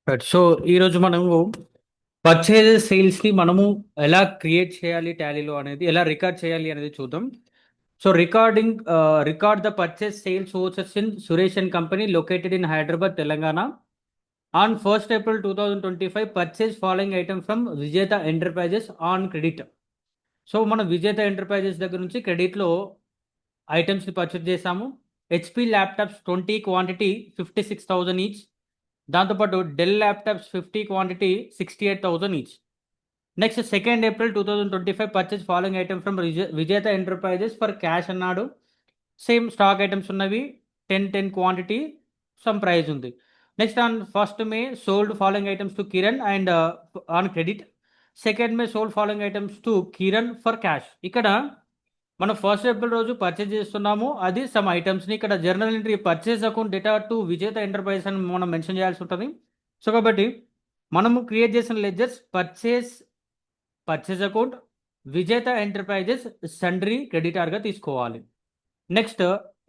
Right. So ఈరోజు మనము purchases సేల్స్ని మనము ఎలా క్రియేట్ చేయాలి టాలీలో అనేది ఎలా రికార్డ్ చేయాలి అనేది చూద్దాం. So record the purchase sales vouchers in Suresh and company located in Hyderabad Telangana on 1st April 2025 purchase following item from Vijetha enterprises on credit. So మనం విజేత ఎంటర్ప్రైజెస్ దగ్గర నుంచి క్రెడిట్లో ఐటమ్స్ని పర్చేస్ చేసాము. HP laptops 20 quantity 56,000 each. దాంతోపాటు Dell laptops 50 quantity 68,000 each. Next 2nd April 2025 purchase following item from Vijetha enterprises for cash అన్నాడు. Same stock items ఉన్నవి 10 quantity some price ఉంది. Next on 1st May sold following items to Kiran and on credit. 2nd May sold following items to Kiran for cash. ఇక్కడ మనం 1st April రోజు purchase చేస్తున్నాము, అది some ఐటమ్స్ని ఇక్కడ journal entry purchase account data to విజేత enterprises అని మనం మెన్షన్ చేయాల్సి ఉంటుంది. సో కాబట్టి మనము క్రియేట్ చేసిన ledgers purchase account Vijetha enterprises sundry క్రెడిటార్గా తీసుకోవాలి. నెక్స్ట్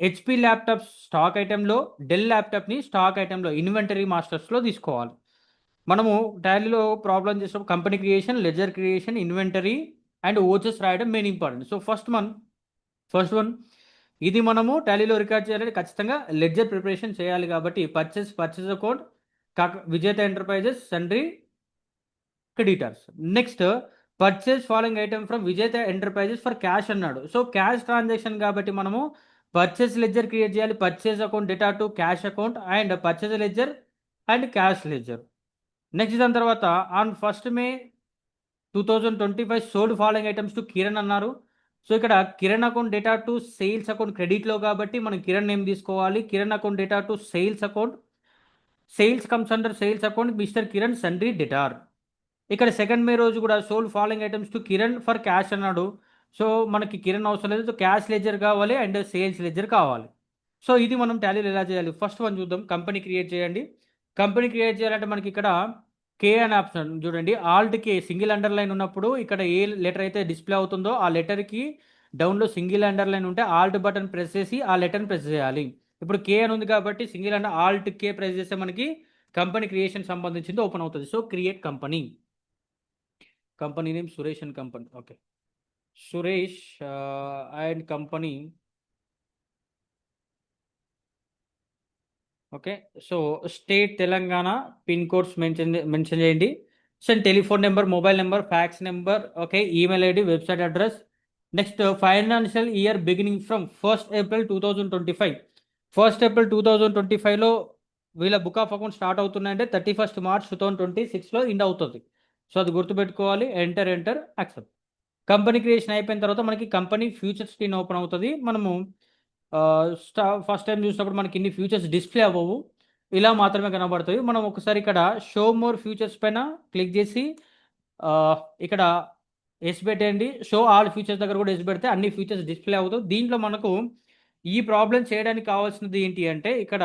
హెచ్పి ల్యాప్టాప్ స్టాక్ ఐటెంలో డెల్ ల్యాప్టాప్ని స్టాక్ ఐటెంలో ఇన్వెంటరీ మాస్టర్స్లో తీసుకోవాలి. మనము టాలీలో ప్రాబ్లం చేసినప్పుడు company creation, ledger creation, inventory and ఓచెస్ రాయడం main important. So first one ఇది మనము టాలీలో రికార్డ్ చేయాలంటే ఖచ్చితంగా లెడ్జర్ ప్రిపరేషన్ చేయాలి కాబట్టి purchase account Vijetha enterprises sundry creditors. Next purchase following item from Vijetha enterprises for cash అన్నాడు. సో క్యాష్ ట్రాన్సాక్షన్ కాబట్టి మనము పర్చేస్ లెడ్జర్ క్రియేట్ చేయాలి. Purchase account data to cash account and purchase ledger and cash ledger. Next దాని తర్వాత on 1st May 2025 sold following items to Kiran అన్నారు. So ఇక్కడ Kiran account data to sales account క్రెడిట్లో కాబట్టి మనం కిరణ్ నేమ్ తీసుకోవాలి. Kiran account data to sales account, sales comes under sales account mister Kiran sundry debtor. ఇక్కడ 2nd May రోజు కూడా sold following items to Kiran for cash అన్నాడు. సో మనకి కిరణ్ అవసరం లేదు, క్యాష్ లెడ్జర్ కావాలి అండ్ సేల్స్ లెడ్జర్ కావాలి. సో ఇది మనం టాలీలో ఎలా చేయాలి ఫస్ట్ వన్ చూద్దాం. కంపెనీ క్రియేట్ చేయండి. కంపెనీ క్రియేట్ చేయాలంటే మనకి ఇక్కడ కే అనే ఆప్షన్ చూడండి. ఆల్ట్ కే సింగిల్ అండర్లైన్ ఉన్నప్పుడు ఇక్కడ ఏ లెటర్ అయితే డిస్ప్లే అవుతుందో ఆ లెటర్కి డౌన్లో సింగిల్ అండర్లైన్ ఉంటే ఆల్ట్ బటన్ ప్రెస్ చేసి ఆ లెటర్ని ప్రెస్ చేయాలి. ఇప్పుడు కే అని ఉంది కాబట్టి single under alt K press చేస్తే మనకి కంపెనీ క్రియేషన్ సంబంధించింది ఓపెన్ అవుతుంది. So create company name Suresh and company. Okay, Suresh and company. Okay, so state Telangana, pin codes mention చేయండి. So telephone number, mobile number, fax number, okay, email ID, website address. Next financial year beginning from 1st April 2025. 1st April 2025లో వీళ్ళ book of account start అవుతున్నాయంటే 31st March 2026లో end అవుతుంది. So అది గుర్తుపెట్టుకోవాలి. Enter accept. Company creation అయిపోయిన తర్వాత మనకి కంపెనీ ఫ్యూచర్ స్క్రీన్ ఓపెన్ అవుతుంది. మనము ఫస్ట్ టైం చూసినప్పుడు మనకి ఇన్ని ఫ్యూచర్స్ డిస్ప్లే అవ్వవు, ఇలా మాత్రమే కనబడతాయి. మనం ఒకసారి ఇక్కడ షో మోర్ ఫ్యూచర్స్ పైన క్లిక్ చేసి ఇక్కడ ఎస్ పెట్టండి. షో ఆల్ ఫ్యూచర్స్ దగ్గర కూడా ఎస్ పెడితే అన్ని ఫ్యూచర్స్ డిస్ప్లే అవుతాయి. దీంట్లో మనకు ఈ ప్రాబ్లం చేయడానికి కావాల్సినది ఏంటి అంటే ఇక్కడ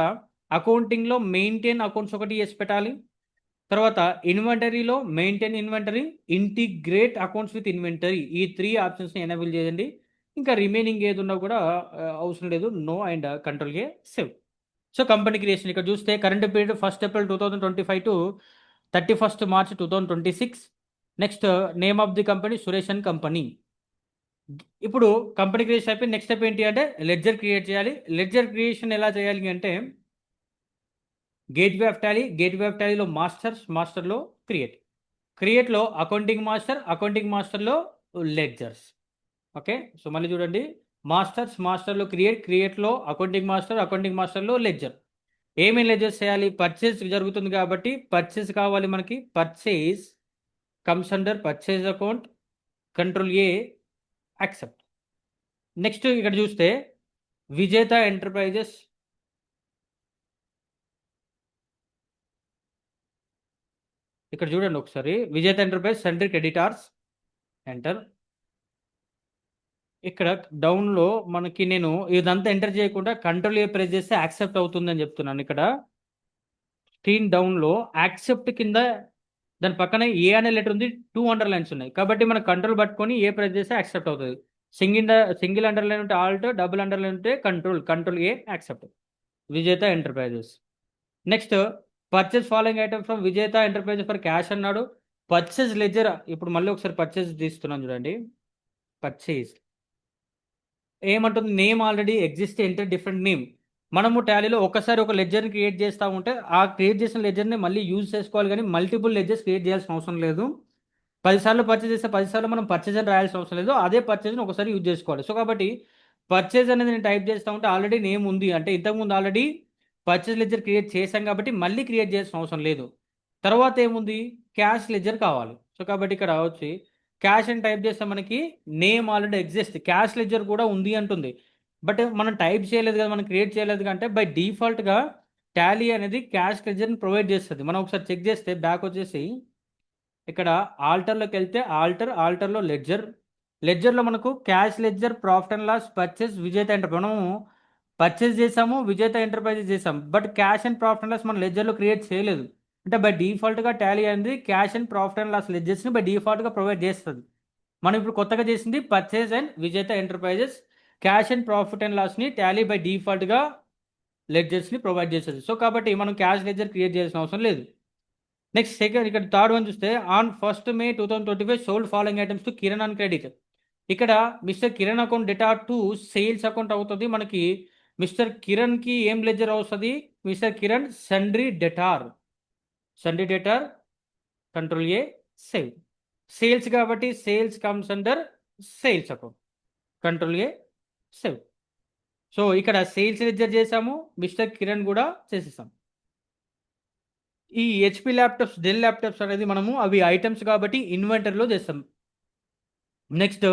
అకౌంటింగ్లో మెయింటైన్ అకౌంట్స్ ఒకటి ఎస్ పెట్టాలి. తర్వాత ఇన్వెంటరీలో maintain inventory, integrate accounts with inventory, ఈ 3 ఆప్షన్స్ని ఎనేబుల్ చేయండి. ఇంకా రిమైనింగ్ ఏది ఉన్నా కూడా అవసరం లేదు. No and control A save. So company creation ఇక్కడ చూస్తే current period 1st April 2025 to 31st March 2026. Next name of the company Suresh and company. ఇప్పుడు కంపెనీ క్రియేషన్ అయిపోయి నెక్స్ట్ స్టెప్ ఏంటి అంటే లెడ్జర్ క్రియేట్ చేయాలి. లెడ్జర్ క్రియేషన్ ఎలా చేయాలి అంటే గేట్వే ఆఫ్ టాలీలో మాస్టర్లో క్రియేట్లో అకౌంటింగ్ మాస్టర్లో లెడ్జర్స్. ఓకే, సో మళ్ళీ చూడండి. మాస్టర్లో క్రియేట్లో అకౌంటింగ్ మాస్టర్లో లెడ్జర్. ఏమేమి లెడ్జర్స్ చేయాలి? పర్చేస్ జరుగుతుంది కాబట్టి పర్చేస్ కావాలి మనకి. Purchase comes under purchase account, control ఏ యాక్సెప్ట్. నెక్స్ట్ ఇక్కడ చూస్తే విజేత ఎంటర్ప్రైజెస్, ఇక్కడ చూడండి ఒకసారి. విజేత ఎంటర్ప్రైజ్ సండ్రీ క్రెడిటార్స్, ఎంటర్. ఇక్కడ డౌన్లో మనకి నేను ఇదంతా ఎంటర్ చేయకుండా కంట్రోల్ ఏ ప్రెస్ చేస్తే యాక్సెప్ట్ అవుతుందని చెప్తున్నాను. ఇక్కడ స్క్రీన్ డౌన్లో యాక్సెప్ట్ కింద దాని పక్కన ఏ అనే లెటర్ ఉంది, 2 అండర్లైన్స్ ఉన్నాయి కాబట్టి మనం కంట్రోల్ పట్టుకొని ఏ ప్రెస్ చేస్తే యాక్సెప్ట్ అవుతుంది. సింగిల్ అండర్లైన్ ఉంటే ఆల్ట్, డబుల్ అండర్లైన్ ఉంటే కంట్రోల్ ఏ యాక్సెప్ట్. విజేత enterprises. Next purchase following item from Vijetha enterprises for cash అన్నాడు. పర్చేస్ లెజర్, ఇప్పుడు మళ్ళీ ఒకసారి పర్చేస్ తీస్తున్నాను చూడండి. పర్చేస్ ఏమంటుంది, name already exist enter different name. మనము టాలీలో ఒకసారి ఒక లెజర్ని క్రియేట్ చేస్తూ ఉంటే ఆ క్రియేట్ చేసిన లెజర్ని మళ్ళీ యూజ్ చేసుకోవాలి, కానీ మల్టిపుల్ లెజర్స్ క్రియేట్ చేయాల్సిన అవసరం లేదు. 10 సార్లు పర్చేజ్ చేస్తే 10 సార్లు మనం పర్చేజ్ అని రాయాల్సిన అవసరం లేదు, అదే పర్చేజ్ని ఒకసారి యూజ్ చేసుకోవాలి. సో కాబట్టి పర్చేజ్ అనేది నేను టైప్ చేస్తూ ఉంటే ఆల్రెడీ నేమ్ ఉంది, అంటే ఇంతకుముందు ఆల్రెడీ పర్చేజ్ లెజర్ క్రియేట్ చేశాం కాబట్టి మళ్ళీ క్రియేట్ చేయాల్సిన అవసరం లేదు. తర్వాత ఏముంది, క్యాష్ లెజర్ కావాలి. సో కాబట్టి ఇక్కడ వచ్చి క్యాష్ అని టైప్ చేస్తే మనకి name already exist, cash ledger కూడా ఉంది అంటుంది. బట్ మనం టైప్ చేయలేదు కదా, మనం క్రియేట్ చేయలేదు అంటే బై డిఫాల్ట్గా టాలీ అనేది క్యాష్ లెజర్ని ప్రొవైడ్ చేస్తుంది. మనం ఒకసారి చెక్ చేస్తే బ్యాక్ వచ్చేసి ఇక్కడ ఆల్టర్లోకి వెళ్తే ఆల్టర్లో లెడ్జర్లో మనకు cash ledger, profit and loss, purchase, Vijetha enterprise. మనము పర్చేస్ చేసాము, విజేత ఎంటర్ప్రైజెస్ చేసాము, but cash and profit and loss మనం లెడ్జర్లో క్రియేట్ చేయలేదు. అంటే బై డిఫాల్ట్గా టాలీ అనేది cash and profit and loss లెడ్జర్స్ని బై డిఫాల్ట్గా ప్రొవైడ్ చేస్తుంది. మనం ఇప్పుడు కొత్తగా చేసింది purchase and Vijetha enterprises, cash and profit and లాస్ని టాలీ బై డిఫాల్ట్గా లెడ్జర్స్ని ప్రొవైడ్ చేస్తుంది. సో కాబట్టి మనం క్యాష్ లెడ్జర్ క్రియేట్ చేయాల్సిన అవసరం లేదు. నెక్స్ట్ సెకండ్, ఇక్కడ థర్డ్ వన్ చూస్తే on 1st May 2025 sold following items to Kiran on credit. ఇక్కడ mister Kiran account data to sales account అవుతుంది. మనకి మిస్టర్ కిరణ్కి ఏం లెజర్ వస్తుంది, mister Kiran sundry debtor control A save. Sales కాబట్టి sales comes under sales account, control A save. So ఇక్కడ sales ledger చేసాము, mister Kiran కూడా చేసేసాం. ఈ హెచ్పి ల్యాప్టాప్స్, డెల్ ల్యాప్టాప్స్ అనేది మనము అవి ఐటమ్స్ కాబట్టి ఇన్వెంటరీలో చేస్తాం. Next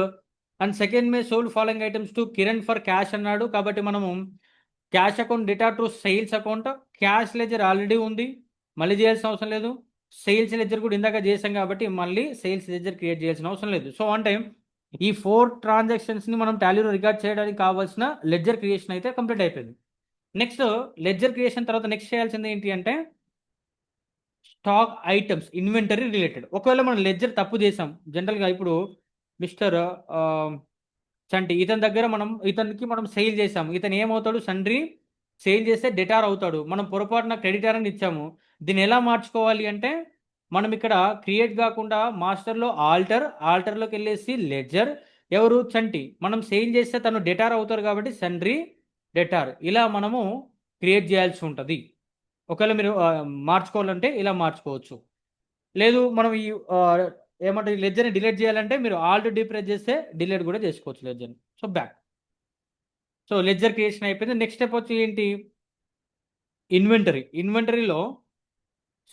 and 2nd May sold following items to Kiran for cash అన్నాడు, కాబట్టి మనము cash account data to sales account, cash ledger already ఉంది, మళ్ళీ చేయాల్సిన అవసరం లేదు. సేల్స్ లెజర్ కూడా ఇందాక చేసాం కాబట్టి మళ్ళీ సేల్స్ లెజర్ క్రియేట్ చేయాల్సిన అవసరం లేదు. సో అంటే ఈ 4 ట్రాన్సాక్షన్స్ని మనం టాలీలో రికార్డ్ చేయడానికి కావాల్సిన లెజర్ క్రియేషన్ అయితే కంప్లీట్ అయిపోయింది. నెక్స్ట్ లెజర్ క్రియేషన్ తర్వాత నెక్స్ట్ చేయాల్సింది ఏంటి అంటే స్టాక్ ఐటమ్స్ ఇన్వెంటరీ రిలేటెడ్. ఒకవేళ మనం లెడ్జర్ తప్పు చేసాం, జనరల్గా ఇప్పుడు మిస్టర్ చంటి ఇతని దగ్గర ఇతనికి మనం సేల్ చేసాం, ఇతను ఏమవుతాడు, సండ్రీ సేల్ చేస్తే డెటార్ అవుతాడు, మనం పొరపాటున క్రెడిటార్ అని ఇచ్చాము. దీన్ని ఎలా మార్చుకోవాలి అంటే మనం ఇక్కడ క్రియేట్ కాకుండా మాస్టర్లో ఆల్టర్లోకి వెళ్ళేసి లెడ్జర్, ఎవరు చంటి, మనం సేల్ చేస్తే తను డెటార్ అవుతారు కాబట్టి సండ్రీ డెటార్, ఇలా మనము క్రియేట్ చేయాల్సి ఉంటుంది. ఒకవేళ మీరు మార్చుకోవాలంటే ఇలా మార్చుకోవచ్చు. లేదు మనం ఈ ఏమంటే లెడ్జర్ని డిలీట్ చేయాలంటే మీరు ఆల్ట్ ప్రెస్ చేస్తే డిలీట్ కూడా చేసుకోవచ్చు లెడ్జర్ని. So back. So ledger creation అయిపోయింది. నెక్స్ట్ స్టెప్ వచ్చి ఏంటి, ఇన్వెంటరీలో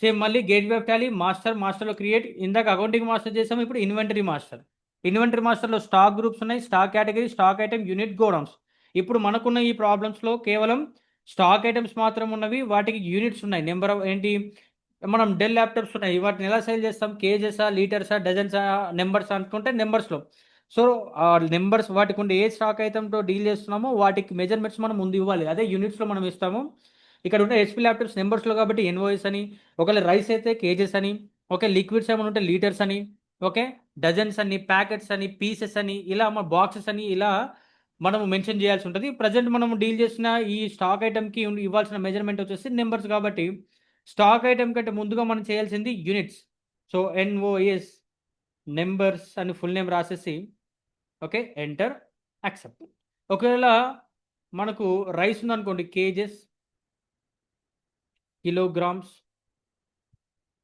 సేమ్ మళ్ళీ గేట్వే ఆఫ్ టాలీ మాస్టర్లో క్రియేట్, ఇందాక అకౌంటింగ్ మాస్టర్ చేసాము, ఇప్పుడు ఇన్వెంటరీ మాస్టర్లో స్టాక్ గ్రూప్స్ ఉన్నాయి, stock category, stock item, unit, godowns. ఇప్పుడు మనకున్న ఈ ప్రాబ్లమ్స్లో కేవలం స్టాక్ ఐటమ్స్ మాత్రం ఉన్నవి, వాటికి యూనిట్స్ ఉన్నాయి, నెంబర్ ఆఫ్ ఏంటి, మనం డెల్ ల్యాప్టాప్స్ ఉన్నాయి, వాటిని ఎలా సేల్ చేస్తాం, కేజెసా, లీటర్సా, డజన్సా, నెంబర్స్ అనుకుంటే నెంబర్స్లో. సో ఆ నెంబర్స్ వాటికి ఉండే ఏ స్టాక్ ఐటమ్తో డీల్ చేస్తున్నామో వాటికి మెజర్మెంట్స్ మనం ముందు ఇవ్వాలి, అదే యూనిట్స్లో మనం ఇస్తాము. ఇక్కడ ఉంటే హెచ్పి ల్యాప్టాప్స్ నెంబర్స్లో కాబట్టి ఎన్ఓఎస్ అని, ఒకవేళ రైస్ అయితే కేజెస్ అని, ఓకే లిక్విడ్స్ ఏమైనా ఉంటే లీటర్స్ అని, ఓకే డజన్స్ అని, ప్యాకెట్స్ అని, పీసెస్ అని, ఇలా మన బాక్సెస్ అని ఇలా మనం మెన్షన్ చేయాల్సి ఉంటుంది. ప్రజెంట్ మనం డీల్ చేసిన ఈ స్టాక్ ఐటమ్కి ఇవ్వాల్సిన మెజర్మెంట్ వచ్చేసి నెంబర్స్ కాబట్టి స్టాక్ ఐటమ్ కంటే ముందుగా మనం చేయాల్సింది యూనిట్స్. సో ఎన్ఓఎస్ నెంబర్స్ అని ఫుల్ నేమ్ రాసేసి ఓకే ఎంటర్ యాక్సెప్ట్. ఒకవేళ మనకు రైస్ ఉందనుకోండి, కేజెస్, కిలోగ్రామ్స్,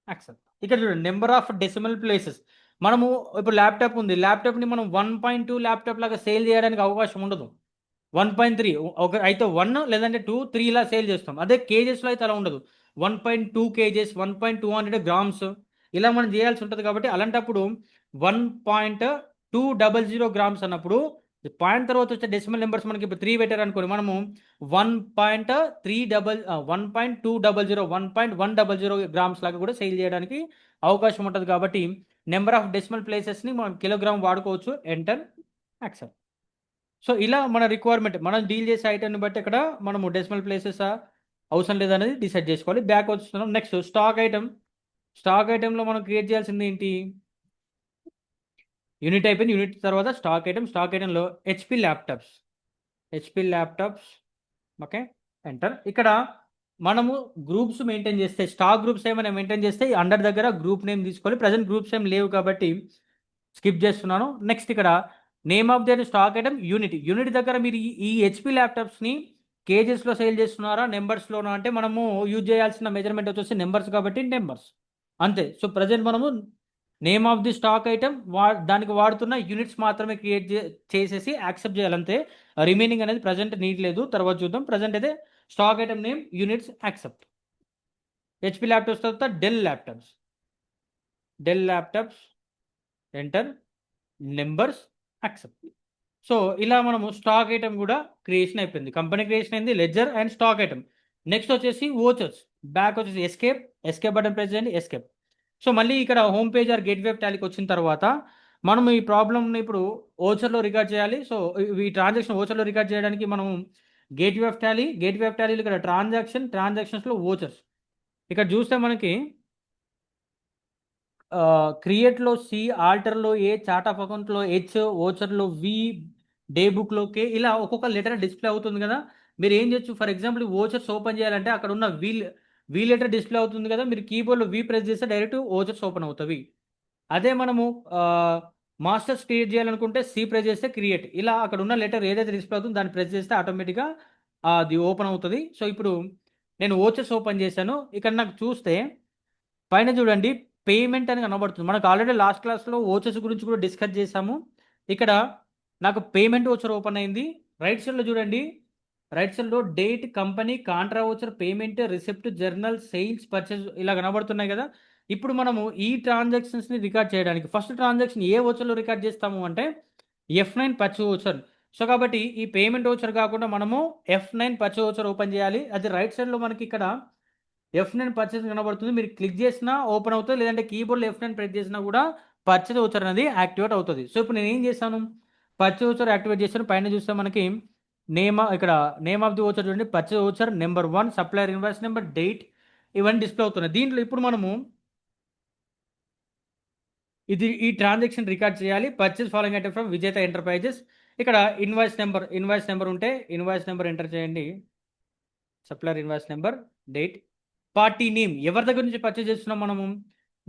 యాక్సెప్ట్. ఇక్కడ చూడండి నెంబర్ ఆఫ్ డెసిమల్ ప్లేసెస్. మనము ఇప్పుడు ల్యాప్టాప్ ఉంది, ల్యాప్టాప్ని మనం 1.2 ల్యాప్టాప్ లాగా సేల్ చేయడానికి అవకాశం ఉండదు. 1.3 ఒక అయితే 1 లేదంటే 2, 3 ఇలా సేల్ చేస్తాం. అదే కేజెస్లో అయితే అలా ఉండదు. 1.2 కేజెస్, 1.200 గ్రామ్స్ ఇలా మనం చేయాల్సి ఉంటుంది. కాబట్టి అలాంటప్పుడు 1.200 గ్రామ్స్ అన్నప్పుడు పాయింట్ తర్వాత వచ్చే డెసిమల్ నెంబర్స్ మనకి ఇప్పుడు 3 పెట్టారు అనుకోండి, మనము 1.100 గ్రామ్స్ లాగా కూడా సేల్ చేయడానికి అవకాశం ఉంటుంది. కాబట్టి నెంబర్ ఆఫ్ డెసిమల్ ప్లేసెస్ని మనం కిలోగ్రామ్ వాడుకోవచ్చు. Enter accept. సో ఇలా మన రిక్వైర్మెంట్, మనం డీల్ చేసే ఐటమ్ని బట్టి ఇక్కడ మనము డెసిమల్ ప్లేసెస్ అవసరం లేదనేది డిసైడ్ చేసుకోవాలి. బ్యాక్ వస్తున్నాం. నెక్స్ట్ స్టాక్ ఐటెంలో మనం క్రియేట్ చేయాల్సింది ఏంటి, యూనిట్ అయిపోయింది. యూనిట్ తర్వాత స్టాక్ ఐటెంలో హెచ్పి ల్యాప్టాప్స్ ఓకే ఎంటర్. ఇక్కడ మనము గ్రూప్స్ మెయింటైన్ చేస్తే స్టాక్ గ్రూప్స్ ఏమైనా మెయింటైన్ చేస్తే అండర్ దగ్గర గ్రూప్ నేమ్ తీసుకోవాలి. ప్రజెంట్ గ్రూప్స్ ఏం లేవు కాబట్టి స్కిప్ చేస్తున్నాను. నెక్స్ట్ ఇక్కడ name of the stock item unit. Unit దగ్గర మీరు ఈ హెచ్పి ల్యాప్టాప్స్ని కేజెస్లో సేల్ చేస్తున్నారా నెంబర్స్లోనా అంటే మనము యూజ్ చేయాల్సిన మెజర్మెంట్ వచ్చేసి నెంబర్స్ కాబట్టి నెంబర్స్ అంతే. సో ప్రజెంట్ మనము name of the stock item దానికి వాడుతున్న యూనిట్స్ మాత్రమే క్రియేట్ చేసేసి యాక్సెప్ట్ చేయాలంతే. రిమైనింగ్ అనేది ప్రజెంట్ నీడ్ లేదు, తర్వాత చూద్దాం. ప్రజెంట్ అయితే stock item name units accept. HP laptops తర్వాత Dell laptops enter numbers accept. So ఇలా మనము స్టాక్ ఐటమ్ కూడా క్రియేషన్ అయిపోయింది. కంపెనీ క్రియేషన్ అయింది, ledger and stock item. Next వచ్చేసి ఓచర్స్. బ్యాక్ వచ్చేసి ఎస్కేప్ బటన్ ప్రెస్ చేయండి, ఎస్కేప్. సో మళ్ళీ ఇక్కడ home page or gateway టాలీకి వచ్చిన తర్వాత మనం ఈ ప్రాబ్లమ్ని ఇప్పుడు ఓచర్లో రికార్డ్ చేయాలి. సో ఈ ట్రాన్సాక్షన్ ఓచర్లో రికార్డ్ చేయడానికి మనం గేట్ వెబ్ టాలీలో ఇక్కడ ట్రాన్సాక్షన్స్లో ఓచర్స్ ఇక్కడ చూస్తే మనకి క్రియేట్లో సి, ఆల్టర్లో ఏ, చార్ట్ ఆఫ్ అకౌంట్లో హెచ్, ఓచర్లో వి, డే బుక్లో కే, ఇలా ఒక్కొక్క లెటర్ డిస్ప్లే అవుతుంది కదా. మీరు ఏం చేయొచ్చు, ఫర్ ఎగ్జాంపుల్ ఓచర్స్ ఓపెన్ చేయాలంటే అక్కడ ఉన్న వి లెటర్ డిస్ప్లే అవుతుంది కదా, మీరు కీబోర్డ్లో వి ప్రెస్ చేస్తే డైరెక్ట్ ఓచర్స్ ఓపెన్ అవుతుంది. అదే మనము మాస్టర్స్ క్రియేట్ చేయాలనుకుంటే సి ప్రెస్ చేస్తే క్రియేట్, ఇలా అక్కడ ఉన్న లెటర్ ఏదైతే డిస్ప్లే అవుతుందో దాన్ని ప్రెస్ చేస్తే ఆటోమేటిక్గా అది ఓపెన్ అవుతుంది. సో ఇప్పుడు నేను ఓచర్స్ ఓపెన్ చేశాను. ఇక్కడ నాకు చూస్తే పైన చూడండి పేమెంట్ అని కనబడుతుంది. మనకు ఆల్రెడీ లాస్ట్ క్లాస్లో ఓచర్స్ గురించి కూడా డిస్కస్ చేసాము. ఇక్కడ నాకు పేమెంట్ ఓచర్ ఓపెన్ అయింది. రైట్ సైడ్లో చూడండి, రైట్ సైడ్లో date, company, Contra voucher, payment, receipt, journal, sales, purchase ఇలా కనబడుతున్నాయి కదా. ఇప్పుడు మనము ఈ ట్రాన్సాక్షన్స్ని రికార్డ్ చేయడానికి ఫస్ట్ ట్రాన్సాక్షన్ ఏ ఓచర్లో రికార్డ్ చేస్తాము అంటే F9 పర్చేస్ ఓచర్. సో కాబట్టి ఈ పేమెంట్ ఓచర్ కాకుండా మనము F9 పర్చేస్ ఓచర్ ఓపెన్ చేయాలి. అది రైట్ సైడ్లో మనకి ఇక్కడ F9 పర్చేస్ కనబడుతుంది. మీరు క్లిక్ చేసినా ఓపెన్ అవుతుంది, లేదంటే కీబోర్డ్లో F9 ప్రెస్ చేసినా కూడా పర్చేస్ ఓచర్ అనేది యాక్టివేట్ అవుతుంది. సో ఇప్పుడు నేను ఏం చేశాను, పర్చేస్ ఓచర్ యాక్టివేట్ చేశాను. పైన చూస్తే మనకి ఇక్కడ నేమ్ ఆఫ్ ది ఓచర్ చూడండి, purchase voucher, number 1, supplier invoice number, date, ఇవన్నీ డిస్ప్లే అవుతున్నాయి. దీంట్లో ఇప్పుడు మనము ఈ ట్రాన్సాక్షన్ రికార్డ్ చేయాలి. Purchase following item from Vijetha enterprises. ఇక్కడ ఇన్వాయిస్ నెంబర్ ఉంటే ఇన్వాయిస్ నెంబర్ ఎంటర్ చేయండి, supplier invoice number, date, party name. ఎవరి దగ్గర నుంచి పర్చేస్ చేస్తున్నాం మనము,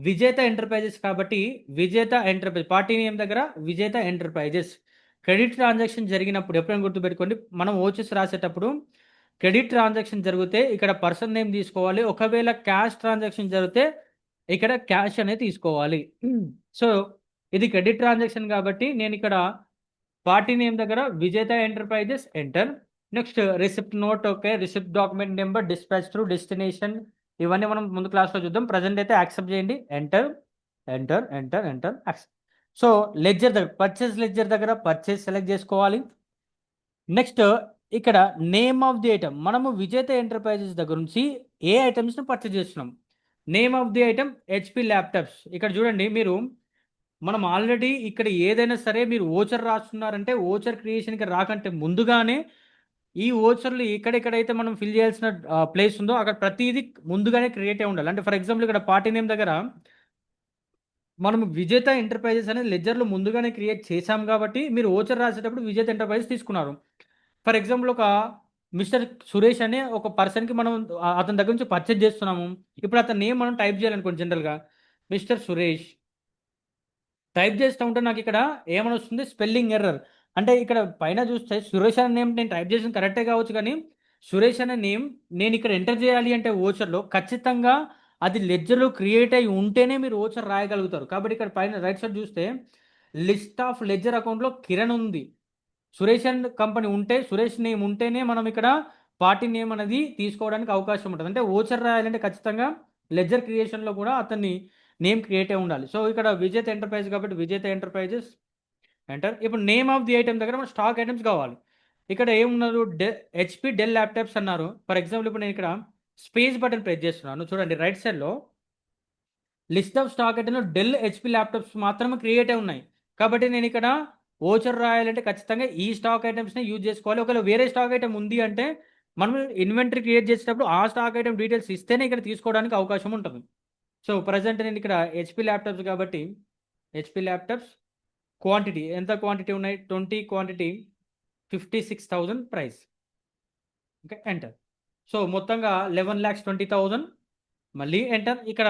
విజేత ఎంటర్ప్రైజెస్ కాబట్టి విజేత ఎంటర్ప్రైజ్. పార్టీ నేమ్ దగ్గర విజేత ఎంటర్ప్రైజెస్. క్రెడిట్ ట్రాన్సాక్షన్ జరిగినప్పుడు ఎప్పుడైనా గుర్తుపెట్టుకోండి, మనం ఓచెస్ రాసేటప్పుడు క్రెడిట్ ట్రాన్సాక్షన్ జరిగితే ఇక్కడ పర్సన్ నేమ్ తీసుకోవాలి. ఒకవేళ క్యాష్ ట్రాన్సాక్షన్ జరిగితే ఇక్కడ క్యాష్ అనేది తీసుకోవాలి. సో ఇది క్రెడిట్ ట్రాన్సాక్షన్ కాబట్టి నేను ఇక్కడ పార్టీ నేమ్ దగ్గర విజేత enterprises enter. Next receipt note, okay, receipt document number, dispatch through, destination, ఇవన్నీ మనం ముందు క్లాస్లో చూద్దాం. ప్రజెంట్ అయితే యాక్సెప్ట్ చేయండి, enter enter enter enter accept. So ledger దగ్గర పర్చేస్ లెడ్జర్ దగ్గర పర్చేస్ సెలెక్ట్ చేసుకోవాలి. నెక్స్ట్ ఇక్కడ నేమ్ ఆఫ్ ది ఐటమ్, మనము విజేత ఎంటర్ప్రైజెస్ దగ్గర నుంచి ఏ ఐటమ్స్ని పర్చేస్ చేస్తున్నాం. Name of the item HP laptops. ఇక్కడ చూడండి, మనం ఆల్రెడీ ఇక్కడ ఏదైనా సరే మీరు ఓచర్ రాస్తున్నారంటే ఓచర్ క్రియేషన్కి రాకంటే ముందుగానే ఈ ఓచర్లు ఎక్కడెక్కడైతే మనం ఫిల్ చేయాల్సిన ప్లేస్ ఉందో అక్కడ ప్రతిదీ ముందుగానే క్రియేట్ అయి ఉండాలి. అంటే ఫర్ ఎగ్జాంపుల్ ఇక్కడ పార్టీ నేమ్ దగ్గర మనం విజేత ఎంటర్ప్రైజెస్ అనేది లెడ్జర్లో ముందుగానే క్రియేట్ చేశాం కాబట్టి మీరు ఓచర్ రాసేటప్పుడు విజేత ఎంటర్ప్రైజెస్ తీసుకున్నారు. ఫర్ ఎగ్జాంపుల్ ఒక మిస్టర్ సురేష్ అనే ఒక పర్సన్కి మనం అతని దగ్గర నుంచి పర్చేజ్ చేస్తున్నాము. ఇప్పుడు అతని నేమ్ మనం టైప్ చేయాలనుకోండి, జనరల్గా మిస్టర్ సురేష్ టైప్ చేస్తూ ఉంటే నాకు ఇక్కడ ఏమని వస్తుంది, స్పెల్లింగ్ ఎర్రర్. అంటే ఇక్కడ పైన చూస్తే సురేష్ అనే నేమ్ నేను టైప్ చేసిన కరెక్టే కావచ్చు, కానీ సురేష్ అనే నేమ్ నేను ఇక్కడ ఎంటర్ చేయాలి అంటే ఓచర్లో ఖచ్చితంగా అది లెడ్జర్లో క్రియేట్ అయి ఉంటేనే మీరు ఓచర్ రాయగలుగుతారు. కాబట్టి ఇక్కడ పైన రైట్ సైడ్ చూస్తే లిస్ట్ ఆఫ్ లెడ్జర్ అకౌంట్లో కిరణ్ ఉంది. సురేష్ అండ్ కంపెనీ ఉంటే, సురేష్ నేమ్ ఉంటేనే మనం ఇక్కడ పార్టీ నేమ్ అనేది తీసుకోవడానికి అవకాశం ఉంటుంది. అంటే ఓచర్ రాయాలంటే ఖచ్చితంగా లెడ్జర్ క్రియేషన్లో కూడా అతన్ని నేమ్ క్రియేట్ అయి ఉండాలి. సో ఇక్కడ విజేత ఎంటర్ప్రైజ్ కాబట్టి విజేత ఎంటర్ప్రైజెస్ ఎంటర్. ఇప్పుడు నేమ్ ఆఫ్ ది ఐటమ్ దగ్గర మన స్టాక్ ఐటమ్స్ కావాలి. ఇక్కడ ఏమున్నారు, హెచ్పి డెల్ ల్యాప్టాప్స్ అన్నారు. ఫర్ ఎగ్జాంపుల్ ఇప్పుడు నేను ఇక్కడ స్పేస్ బటన్ ప్రెస్ చేస్తున్నాను. చూడండి రైట్ సైడ్లో లిస్ట్ ఆఫ్ స్టాక్ ఐటమ్లో డెల్ హెచ్పి ల్యాప్టాప్స్ మాత్రమే క్రియేట్ అయి ఉన్నాయి. కాబట్టి నేను ఇక్కడ ఓచర్ రాయాలంటే ఖచ్చితంగా ఈ స్టాక్ ఐటమ్స్ని యూజ్ చేసుకోవాలి. ఒకవేళ వేరే స్టాక్ ఐటమ్ ఉంది అంటే మనం ఇన్వెంటరీ క్రియేట్ చేసేటప్పుడు ఆ స్టాక్ ఐటమ్ డీటెయిల్స్ ఇస్తేనే ఇక్కడ తీసుకోవడానికి అవకాశం ఉంటుంది. సో ప్రజెంట్ నేను ఇక్కడ హెచ్పి ల్యాప్టాప్స్ కాబట్టి హెచ్పి ల్యాప్టాప్స్ క్వాంటిటీ ఎంత క్వాంటిటీ ఉన్నాయి, 20 quantity, 56,000 price. Okay, enter. So మొత్తంగా 11,20,000. మళ్ళీ ఎంటర్. ఇక్కడ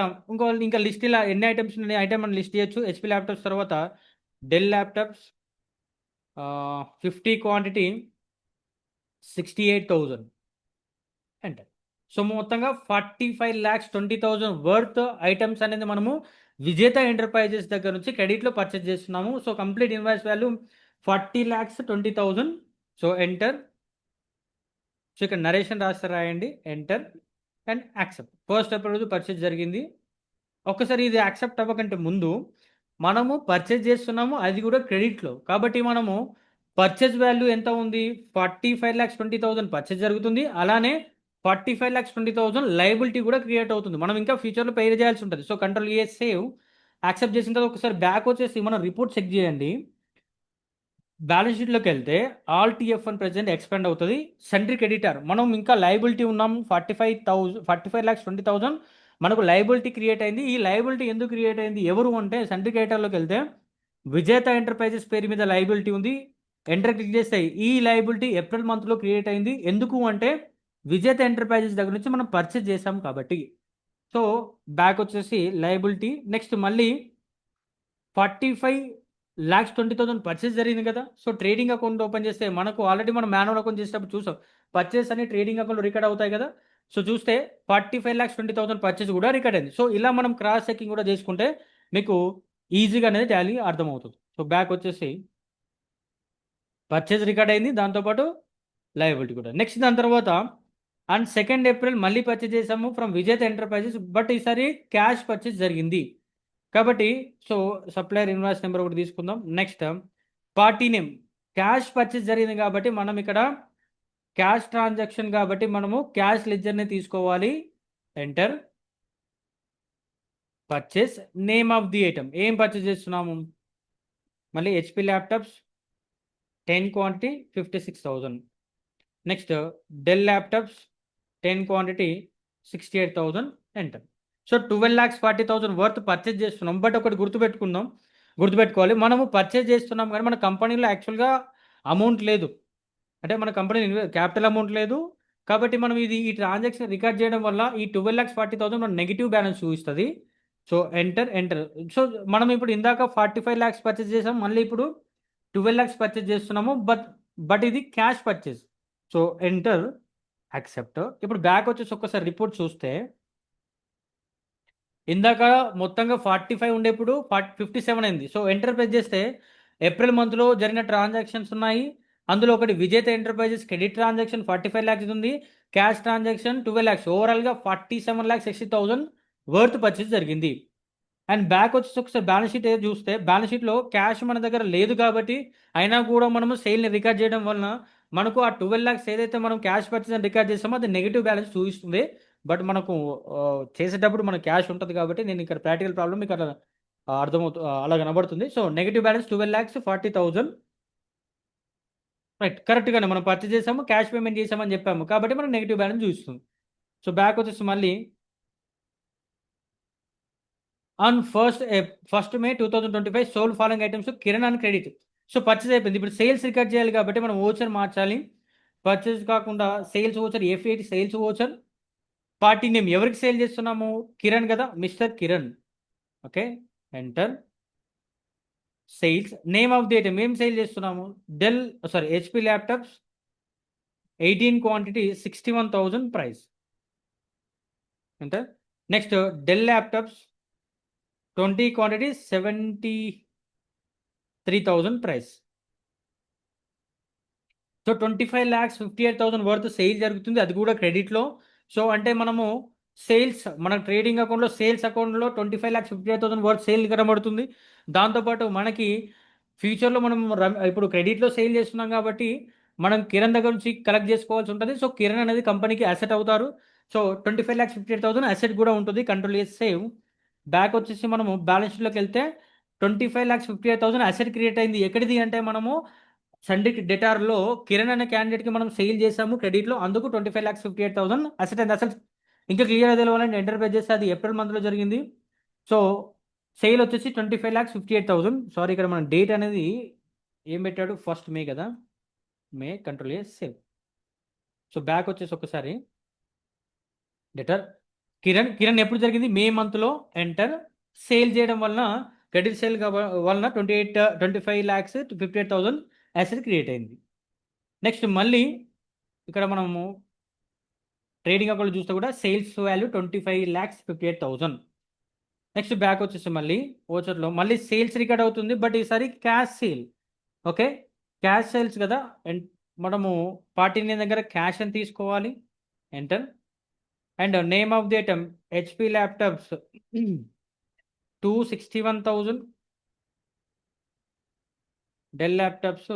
ఇంకా లిస్ట్ ఇలా ఎన్ని ఐటమ్స్ ఉన్నాయి, ఐటమ్ మనం లిస్ట్ చేయొచ్చు. హెచ్పి ల్యాప్టాప్స్ తర్వాత Dell laptops 50 quantity 68,000 enter. So మొత్తంగా 45,20,000 వర్త్ ఐటమ్స్ అనేది మనము విజేత ఎంటర్ప్రైజెస్ దగ్గర నుంచి క్రెడిట్లో పర్చేస్ చేస్తున్నాము. So complete invoice value 40,20,000. So enter. So ఇక్కడ నరేషన్ రాయండి, ఎంటర్ అండ్ యాక్సెప్ట్. ఫస్ట్ రోజు పర్చేస్ జరిగింది. ఒక్కసారి ఇది యాక్సెప్ట్ అవ్వకంటే ముందు మనము పర్చేస్ చేస్తున్నాము, అది కూడా క్రెడిట్లో. కాబట్టి మనము పర్చేస్ వాల్యూ ఎంత ఉంది, 45,20,000 పర్చేస్ జరుగుతుంది. అలానే 45,20,000 లయబిలిటీ కూడా క్రియేట్ అవుతుంది. మనం ఇంకా ఫ్యూచర్లో పే చేయాల్సి ఉంటుంది. So control A save. Accept చేసిన తర్వాత ఒకసారి బ్యాక్ వచ్చేసి మనం రిపోర్ట్ చెక్ చేయండి. బ్యాలెన్స్ షీట్లోకి వెళ్తే ఆల్ టీఎఫ్ అని ప్రెజెంట్ ఎక్స్పెండ్ అవుతుంది. సెంట్రిక్ ఎడిటర్ మనం ఇంకా లయబిలిటీ ఉన్నాము 45,20,000 మనకు లయబిలిటీ క్రియేట్ అయింది. ఈ లయబిలిటీ ఎందుకు క్రియేట్ అయింది, ఎవరు అంటే సెంట్రిక్ ఎడిటర్లోకి వెళ్తే విజేత ఎంటర్ప్రైజెస్ పేరు మీద లయబిలిటీ ఉంది. ఎంటర్ క్లిక్ చేస్తే ఈ లయబిలిటీ ఏప్రిల్ మంత్లో క్రియేట్ అయింది. ఎందుకు అంటే విజేత ఎంటర్ప్రైజెస్ దగ్గర నుంచి మనం పర్చేస్ చేసాం కాబట్టి. సో బ్యాక్ వచ్చేసి లయబిలిటీ. నెక్స్ట్ మళ్ళీ 45,20,000 పర్చేస్ జరిగింది కదా. సో ట్రేడింగ్ అకౌంట్ ఓపెన్ చేస్తే మనకు ఆల్రెడీ మనం మాన్యువల్ అకౌంట్ చేసేటప్పుడు చూసాం, పర్చేస్ అని ట్రేడింగ్ అకౌంట్ రికార్డ్ అవుతాయి కదా. సో చూస్తే 45,20,000 పర్చేస్ కూడా రికార్డ్ అయింది. సో ఇలా మనం క్రాస్ చెకింగ్ కూడా చేసుకుంటే మీకు ఈజీగా అనేది టాలీ అర్థమవుతుంది. సో బ్యాక్ వచ్చేసి పర్చేస్ రికార్డ్ అయింది, దాంతోపాటు లయబిలిటీ కూడా. నెక్స్ట్ దాని తర్వాత అండ్ 2 ఏప్రిల్ మళ్ళీ పర్చేస్ చేసాము ఫ్రమ్ విజేత ఎంటర్ప్రైజెస్, బట్ ఈసారి క్యాష్ పర్చేస్ జరిగింది కాబట్టి. సో సప్లయర్ ఇన్వాయిస్ నెంబర్ ఒకటి తీసుకుందాం. Next party name, cash purchase జరిగింది కాబట్టి మనం ఇక్కడ క్యాష్ ట్రాన్సాక్షన్ కాబట్టి మనము క్యాష్ లెడ్జర్ని తీసుకోవాలి. Enter. Purchase name of the item, ఏం పర్చేస్ చేస్తున్నాము, మళ్ళీ HP laptops 10 quantity 56,000. Next Dell laptops 10 quantity 68,000 enter. So 12,40,000 worth purchase చేస్తున్నాం. బట్ ఒకటి గుర్తుపెట్టుకోవాలి, మనము పర్చేజ్ చేస్తున్నాం కానీ మన కంపెనీలో యాక్చువల్గా అమౌంట్ లేదు, అంటే మన కంపెనీ క్యాపిటల్ అమౌంట్ లేదు. కాబట్టి మనం ఈ ట్రాన్సాక్షన్ రికార్డ్ చేయడం వల్ల ఈ 12,40,000 మన నెగిటివ్ బ్యాలెన్స్ చూపిస్తుంది. So enter. సో మనం ఇప్పుడు ఇందాక 45 lakhs పర్చేజ్ చేసాం, మళ్ళీ ఇప్పుడు 12 lakhs పర్చేజ్ చేస్తున్నాము. బట్ ఇది cash purchase. So enter, accept. ఇప్పుడు బ్యాక్ వచ్చేసి ఒక్కసారి రిపోర్ట్ చూస్తే ఇందాక మొత్తంగా 45 ఉండేప్పుడు 57 అయింది. సో ఎంటర్ ప్రెస్ చేస్తే ఏప్రిల్ మంత్లో జరిగిన ట్రాన్సాక్షన్స్ ఉన్నాయి. అందులో ఒకటి విజేత ఎంటర్ప్రైజెస్ క్రెడిట్ ట్రాన్సాక్షన్ 45 lakhs ఉంది, క్యాష్ ట్రాన్సాక్షన్ 12 lakhs, ఓవరాల్గా 47,60,000 వర్త్ పర్చేస్ జరిగింది. అండ్ బ్యాక్ వచ్చేసి ఒకసారి బ్యాలెన్స్ షీట్ ఏదో చూస్తే బ్యాలెన్స్ షీట్లో క్యాష్ మన దగ్గర లేదు కాబట్టి అయినా కూడా మనము సేల్ని రికార్డ్ చేయడం వలన మనకు ఆ 12 lakhs ఏదైతే మనం క్యాష్ పర్చేస్ అని రికార్డ్ చేస్తామో అది నెగిటివ్ బ్యాలెన్స్ చూపిస్తుంది. బట్ మనకు చేసేటప్పుడు మన క్యాష్ ఉంటుంది కాబట్టి నేను ఇక్కడ ప్రాక్టికల్ ప్రాబ్లం మీకు అట్లా అర్థమవుతుంది, అలా కనబడుతుంది. So negative balance 12,40,000 right. కరెక్ట్గానే మనం పర్చేస్ చేసాము, క్యాష్ పేమెంట్ చేసామని చెప్పాము కాబట్టి మనకు నెగిటివ్ బ్యాలెన్స్ చూపిస్తుంది. సో బ్యాక్ వచ్చేసి మళ్ళీ on first May 2025 sold following items Kiran and credit. So purchase అయిపోయింది. ఇప్పుడు సేల్స్ రికార్డ్ చేయాలి కాబట్టి మనం ఓచర్ మార్చాలి. పర్చేస్ కాకుండా sales voucher, F8 sales voucher. Party name ఎవరికి సేల్ చేస్తున్నాము, కిరణ్ కదా, mister Kiran. Okay, enter. Sales name of the item, ఏం సేల్ చేస్తున్నాము, HP laptops 18 quantity 61,000 price. Enter. Next Dell laptops 20 quantity 73,000 price. So 25,58,000 worth sale జరుగుతుంది, అది కూడా క్రెడిట్లో. So అంటే మనము మన ట్రేడింగ్ అకౌంట్లో సేల్స్ అకౌంట్లో 25,58,000 వర్త్ సేల్ కనబడుతుంది. దాంతోపాటు మనకి ఫ్యూచర్లో మనం ఇప్పుడు క్రెడిట్లో సేల్ చేస్తున్నాం కాబట్టి మనం కిరణ్ దగ్గర నుంచి కలెక్ట్ చేసుకోవాల్సి ఉంటుంది. సో కిరణ్ అనేది కంపెనీకి అసెట్ అవుతారు. సో 25,58,000 అసెట్ కూడా ఉంటుంది. కంట్రోల్ చేసి సేవ్. బ్యాక్ వచ్చేసి మనము బ్యాలెన్స్ షీట్లోకి వెళ్తే 25,58,000 అసెట్ క్రియేట్ అయింది. ఎక్కడిది అంటే మనము సండిక్ డెటార్లో కిరణ్ అనే క్యాండిడేట్కి మనం సేల్ చేసాము క్రెడిట్లో, అందుకు 25,58,000 అసెట్ అయింది. అసలు ఇంకా క్లియర్గా తెలియాలంటే ఎంటర్ప్రైజ్ చేస్తే అది ఏప్రిల్ మంత్లో జరిగింది. సో సేల్ వచ్చేసి 25,58,000. సారీ, ఇక్కడ మన డేట్ అనేది ఏం పెట్టాడు, 1 మే కదా, మే. కంట్రోల్ చేసి సేవ్. సో బ్యాక్ వచ్చేసి ఒకసారి డెటర్ కిరణ్ ఎప్పుడు జరిగింది? మే మంత్లో ఎంటర్. సేల్ చేయడం వలన క్రెడిట్ సేల్ వలన 25 lakhs 58,000 యాసెట్ క్రియేట్ అయింది. నెక్స్ట్ మళ్ళీ ఇక్కడ మనము ట్రేడింగ్ అకౌంట్ చూస్తే కూడా సేల్స్ వాల్యూ 25,58,000. నెక్స్ట్ బ్యాక్ వచ్చేసి మళ్ళీ ఓచర్లో మళ్ళీ సేల్స్ రికార్డ్ అవుతుంది, బట్ ఈసారి cash sale. Okay, cash sales కదా, మనము పార్టీ నేమ్ దగ్గర క్యాష్ అని తీసుకోవాలి. Enter. And name of the item HP laptops 261,000, Dell laptops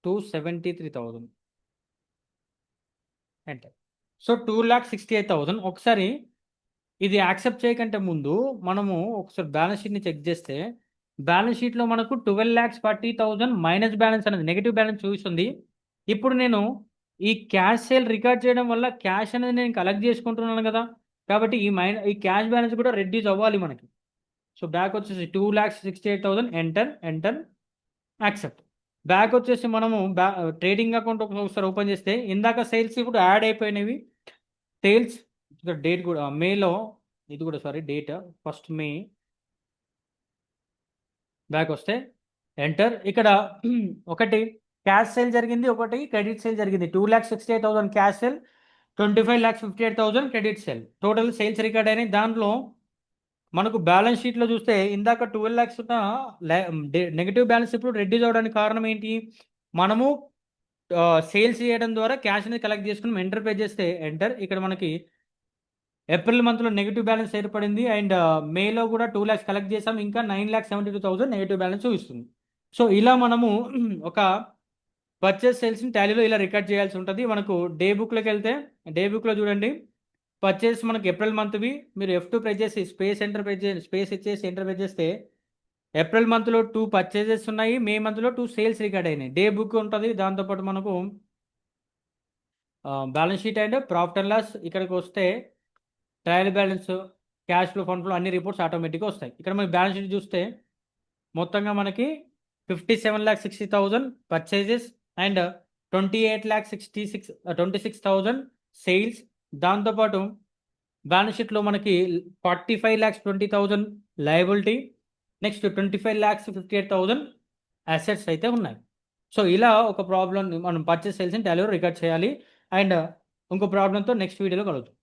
273,000. Enter. So 2,68,000. ఒకసారి ఇది యాక్సెప్ట్ చేయకంటే ముందు మనము ఒకసారి బ్యాలెన్స్ షీట్ని చెక్ చేస్తే బ్యాలెన్స్ షీట్లో మనకు 12,40,000 మైనస్ బ్యాలెన్స్ అనేది నెగిటివ్ బ్యాలెన్స్ చూపిస్తుంది. ఇప్పుడు నేను ఈ క్యాష్ సేల్ రికార్డ్ చేయడం వల్ల క్యాష్ అనేది నేను కలెక్ట్ చేసుకుంటున్నాను కదా, కాబట్టి ఈ క్యాష్ బ్యాలెన్స్ కూడా రెడ్యూస్ అవ్వాలి మనకి. సో బ్యాక్ వచ్చేసి 2,68,000. Enter accept. బ్యాక్ వచ్చేసి మనము ట్రేడింగ్ అకౌంట్ ఒకసారి ఓపెన్ చేస్తే ఇందాక సేల్స్ ఇప్పుడు యాడ్ అయిపోయినవి. సేల్స్ ఇక్కడ డేట్ కూడా మేలో, ఇది కూడా sorry date 1st May. Back వస్తే ఎంటర్. ఇక్కడ ఒకటి క్యాష్ సేల్ జరిగింది, ఒకటి క్రెడిట్ సేల్ జరిగింది. 2,68,000 cash sale, 25,58,000 credit sale. Total sales record అయినాయి. దాంట్లో మనకు బ్యాలెన్స్ షీట్లో చూస్తే ఇందాక 12 lakhs ఉన్న నెగిటివ్ బ్యాలెన్స్ ఇప్పుడు రెడ్యూస్ అవడానికి కారణం ఏంటి? మనము సేల్స్ చేయడం ద్వారా క్యాష్ అనేది కలెక్ట్ చేసుకుని ఎంటర్ పే చేస్తే ఎంటర్. ఇక్కడ మనకి ఏప్రిల్ మంత్లో నెగిటివ్ బ్యాలెన్స్ ఏర్పడింది, అండ్ మేలో కూడా 2 lakhs కలెక్ట్ చేసాం, ఇంకా 9,72,000 నెగిటివ్ బ్యాలెన్స్ చూపిస్తుంది. సో ఇలా మనము ఒక పర్చేస్ సేల్స్ని టాలీలో ఇలా రికార్డ్ చేయాల్సి ఉంటుంది. మనకు డే బుక్లోకి వెళ్తే డే బుక్లో చూడండి, పర్చేస్ మనకి ఏప్రిల్ మంత్వి మీరు F2 ప్రెస్ చేసి స్పేస్ ఇచ్చేసి ఎంటర్ ప్రెస్ చేస్తే ఏప్రిల్ మంత్లో 2 పర్చేజెస్ ఉన్నాయి, మే మంత్లో 2 సేల్స్ రికార్డ్ అయినాయి. డే బుక్ ఉంటుంది, దాంతోపాటు మనకు balance sheet and profit and loss. ఇక్కడికి వస్తే trial balance, cash flow, fund flow అన్ని రిపోర్ట్స్ ఆటోమేటిక్గా వస్తాయి. ఇక్కడ మనకి బ్యాలెన్స్ షీట్ చూస్తే మొత్తంగా మనకి 57,60,000 పర్చేజెస్ అండ్ 26,000 సేల్స్. దాంతోపాటు బ్యాలెన్స్ షీట్లో మనకి 45,20,000 లయబిలిటీ, నెక్స్ట్ 25,58,000 అసెట్స్ అయితే ఉన్నాయి. సో ఇలా ఒక ప్రాబ్లం మనం పర్చేస్ సేల్స్ని టాలీలో రికార్డ్ చేయాలి. అండ్ ఇంకో ప్రాబ్లంతో నెక్స్ట్ వీడియోలో కలుగుతాం.